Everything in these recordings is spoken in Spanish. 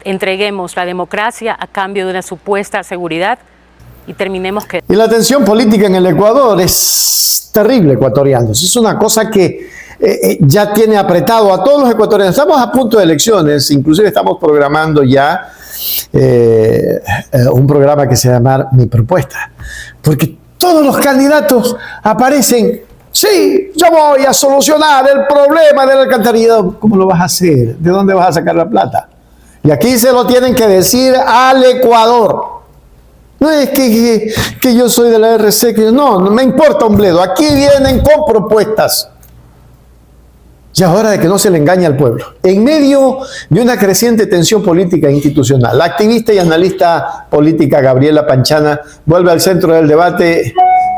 entreguemos la democracia a cambio de una supuesta seguridad y terminemos que... Y la tensión política en el Ecuador es terrible, ecuatorianos. Es una cosa que ya tiene apretado a todos los ecuatorianos. Estamos a punto de elecciones, inclusive estamos programando ya un programa que se llama Mi Propuesta, porque todos los candidatos aparecen, sí, yo voy a solucionar el problema del alcantarillado. ¿Cómo lo vas a hacer? ¿De dónde vas a sacar la plata? Y aquí se lo tienen que decir al Ecuador. No es que yo soy de la RC, que no me importa un bledo. Aquí vienen con propuestas. Ya es hora de que no se le engañe al pueblo. En medio de una creciente tensión política e institucional, la activista y analista política Gabriela Panchana vuelve al centro del debate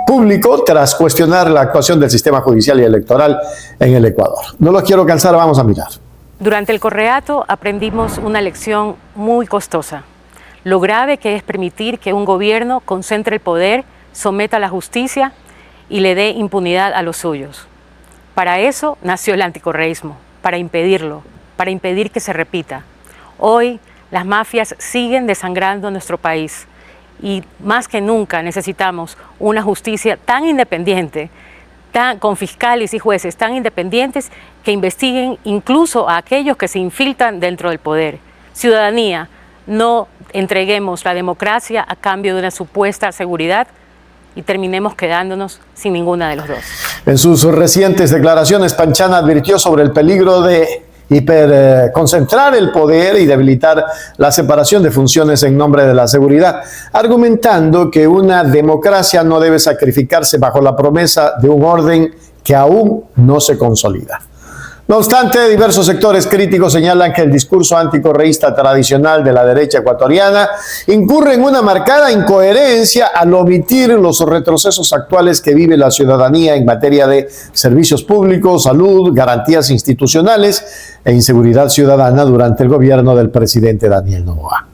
público tras cuestionar la actuación del sistema judicial y electoral en el Ecuador. No los quiero cansar, vamos a mirar. Durante el correato aprendimos una lección muy costosa. Lo grave que es permitir que un gobierno concentre el poder, someta a la justicia y le dé impunidad a los suyos. Para eso nació el anticorreísmo, para impedirlo, para impedir que se repita. Hoy las mafias siguen desangrando nuestro país y más que nunca necesitamos una justicia tan independiente, con fiscales y jueces tan independientes que investiguen incluso a aquellos que se infiltran dentro del poder. Ciudadanía, no entreguemos la democracia a cambio de una supuesta seguridad y terminemos quedándonos sin ninguna de los dos. En sus recientes declaraciones, Panchana advirtió sobre el peligro de concentrar el poder y debilitar la separación de funciones en nombre de la seguridad, argumentando que una democracia no debe sacrificarse bajo la promesa de un orden que aún no se consolida. No obstante, diversos sectores críticos señalan que el discurso anticorreísta tradicional de la derecha ecuatoriana incurre en una marcada incoherencia al omitir los retrocesos actuales que vive la ciudadanía en materia de servicios públicos, salud, garantías institucionales e inseguridad ciudadana durante el gobierno del presidente Daniel Noboa.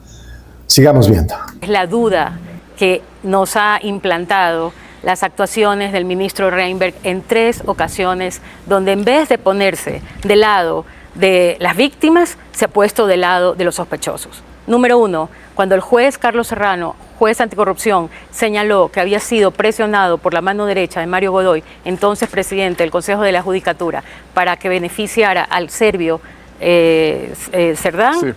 Sigamos viendo. Es la duda que nos ha implantado las actuaciones del ministro Reinberg en 3 ocasiones, donde en vez de ponerse del lado de las víctimas, se ha puesto del lado de los sospechosos. Número 1, cuando el juez Carlos Serrano, juez anticorrupción, señaló que había sido presionado por la mano derecha de Mario Godoy, entonces presidente del Consejo de la Judicatura, para que beneficiara al serbio Cerdán, sí.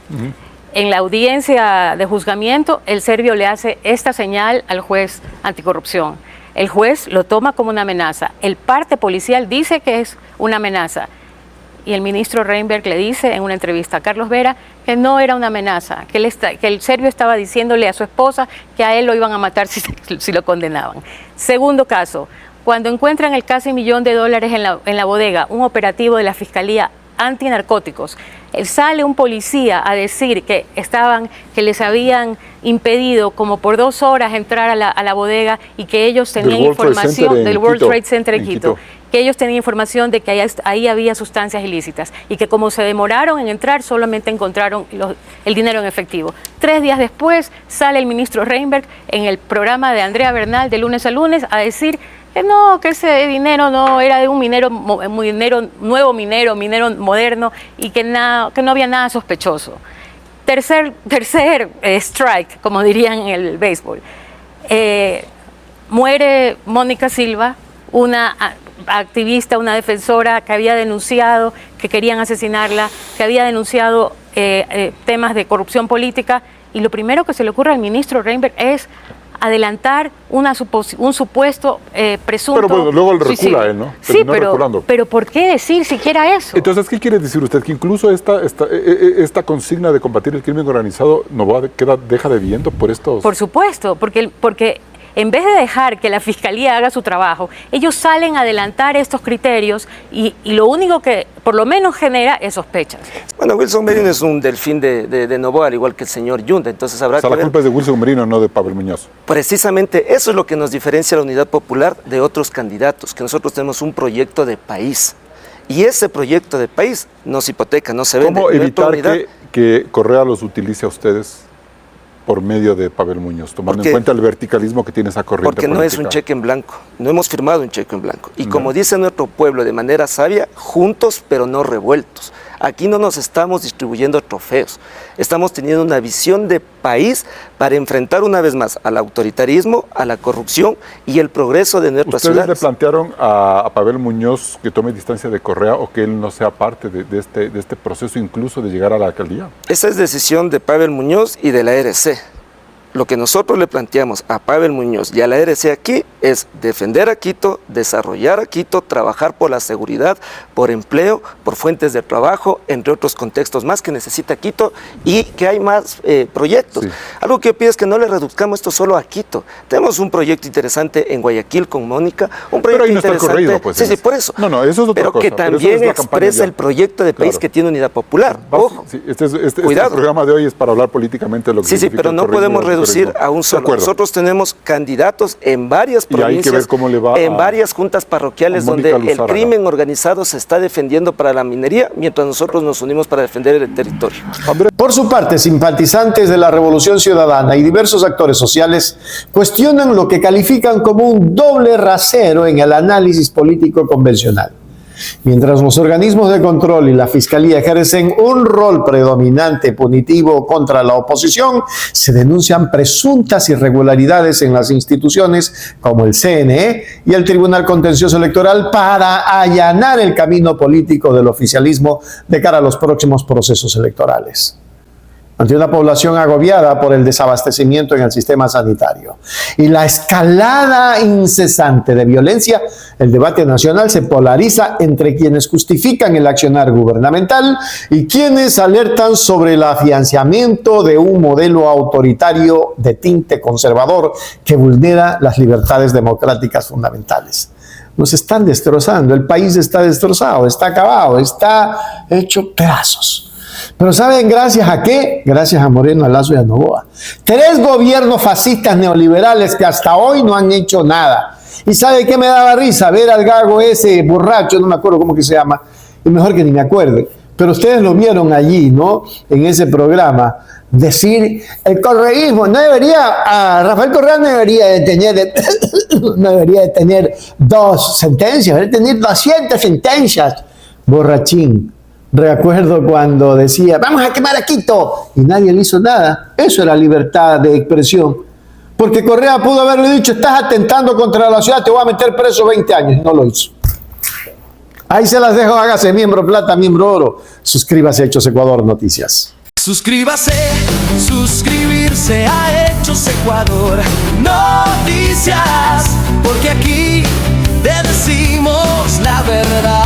En la audiencia de juzgamiento, el serbio le hace esta señal al juez anticorrupción. El juez lo toma como una amenaza. El parte policial dice que es una amenaza. Y el ministro Reinberg le dice en una entrevista a Carlos Vera que no era una amenaza, que el serbio estaba diciéndole a su esposa que a él lo iban a matar si lo condenaban. Segundo caso, cuando encuentran el casi $1 millón en la bodega, un operativo de la Fiscalía Antinarcóticos, sale un policía a decir que les habían impedido como por 2 horas entrar a la bodega y que ellos tenían información del World Trade Center en Quito, que ellos tenían información de que ahí había sustancias ilícitas y que como se demoraron en entrar solamente encontraron el dinero en efectivo. 3 días después sale el ministro Reinberg en el programa de Andrea Bernal de lunes a lunes a decir que no, que ese dinero no era de un nuevo minero moderno y que no había nada sospechoso. Tercer strike, como dirían en el béisbol. Muere Mónica Silva, una activista, una defensora que había denunciado que querían asesinarla, que había denunciado temas de corrupción política, y lo primero que se le ocurre al ministro Reinberg es adelantar un supuesto presunto Pero bueno, luego recula él, ¿no? Sí, pero ¿por qué decir siquiera eso? Entonces, ¿qué quiere decir usted? Que incluso esta consigna de combatir el crimen organizado deja de viento por estos... Por supuesto, porque en vez de dejar que la Fiscalía haga su trabajo, ellos salen a adelantar estos criterios y lo único que por lo menos genera es sospechas. Bueno, Wilson Merino es un delfín de Noboa, al igual que el señor Yunda, entonces habrá que ver... la culpa es de Wilson Merino, no de Pavel Muñoz. Precisamente eso es lo que nos diferencia a la Unidad Popular de otros candidatos, que nosotros tenemos un proyecto de país. Y ese proyecto de país nos hipoteca, no se vende. ¿Cómo evitar que Correa los utilice a ustedes por medio de Pavel Muñoz, tomando en cuenta el verticalismo que tiene esa corriente porque política? No es un cheque en blanco, no hemos firmado un cheque en blanco. Y como dice nuestro pueblo de manera sabia, juntos pero no revueltos. Aquí no nos estamos distribuyendo trofeos, estamos teniendo una visión de país para enfrentar una vez más al autoritarismo, a la corrupción y el progreso de nuestras ¿Ustedes ciudades. le plantearon a Pavel Muñoz que tome distancia de Correa o que él no sea parte de este proceso incluso de llegar a la alcaldía? Esa es decisión de Pavel Muñoz y de la RC. Lo que nosotros le planteamos a Pavel Muñoz y a la RC aquí es defender a Quito, desarrollar a Quito, trabajar por la seguridad, por empleo, por fuentes de trabajo, entre otros contextos más que necesita Quito y que hay más proyectos. Sí. Algo que yo pido es que no le reduzcamos esto solo a Quito. Tenemos un proyecto interesante en Guayaquil con Mónica, un proyecto pero ahí no interesante. Está el corrido, pues, sí, por eso. No, eso es otra pero cosa. Que también expresa el proyecto de país que tiene Unidad Popular. Ojo, sí, este programa de hoy es para hablar políticamente de lo que significa pero no podemos reducir a un solo. Nosotros tenemos candidatos en varias provincias, hay que ver cómo le va en varias juntas parroquiales donde el crimen organizado se está defendiendo para la minería, mientras nosotros nos unimos para defender el territorio. Por su parte, simpatizantes de la Revolución Ciudadana y diversos actores sociales cuestionan lo que califican como un doble rasero en el análisis político convencional. Mientras los organismos de control y la Fiscalía ejercen un rol predominante punitivo contra la oposición, se denuncian presuntas irregularidades en las instituciones como el CNE y el Tribunal Contencioso Electoral para allanar el camino político del oficialismo de cara a los próximos procesos electorales. Ante una población agobiada por el desabastecimiento en el sistema sanitario y la escalada incesante de violencia, el debate nacional se polariza entre quienes justifican el accionar gubernamental y quienes alertan sobre el afianzamiento de un modelo autoritario de tinte conservador que vulnera las libertades democráticas fundamentales. Nos están destrozando, el país está destrozado, está acabado, está hecho pedazos. Pero ¿saben gracias a qué? Gracias a Moreno, a Lazo y a Noboa. 3 gobiernos fascistas neoliberales que hasta hoy no han hecho nada. ¿Y sabe qué me daba risa? Ver al gago ese borracho, no me acuerdo cómo que se llama, y mejor que ni me acuerde. Pero ustedes lo vieron allí, ¿no? En ese programa, decir el correísmo. No debería, Rafael Correa no debería de tener 2 sentencias, debería tener 200 sentencias. Borrachín. Recuerdo cuando decía, vamos a quemar a Quito, y nadie le hizo nada. Eso era libertad de expresión. Porque Correa pudo haberle dicho, estás atentando contra la ciudad, te voy a meter preso 20 años. No lo hizo. Ahí se las dejo, hágase miembro plata, miembro oro. Suscríbase a Hechos Ecuador Noticias. Suscríbase, suscribirse a Hechos Ecuador Noticias, porque aquí te decimos la verdad.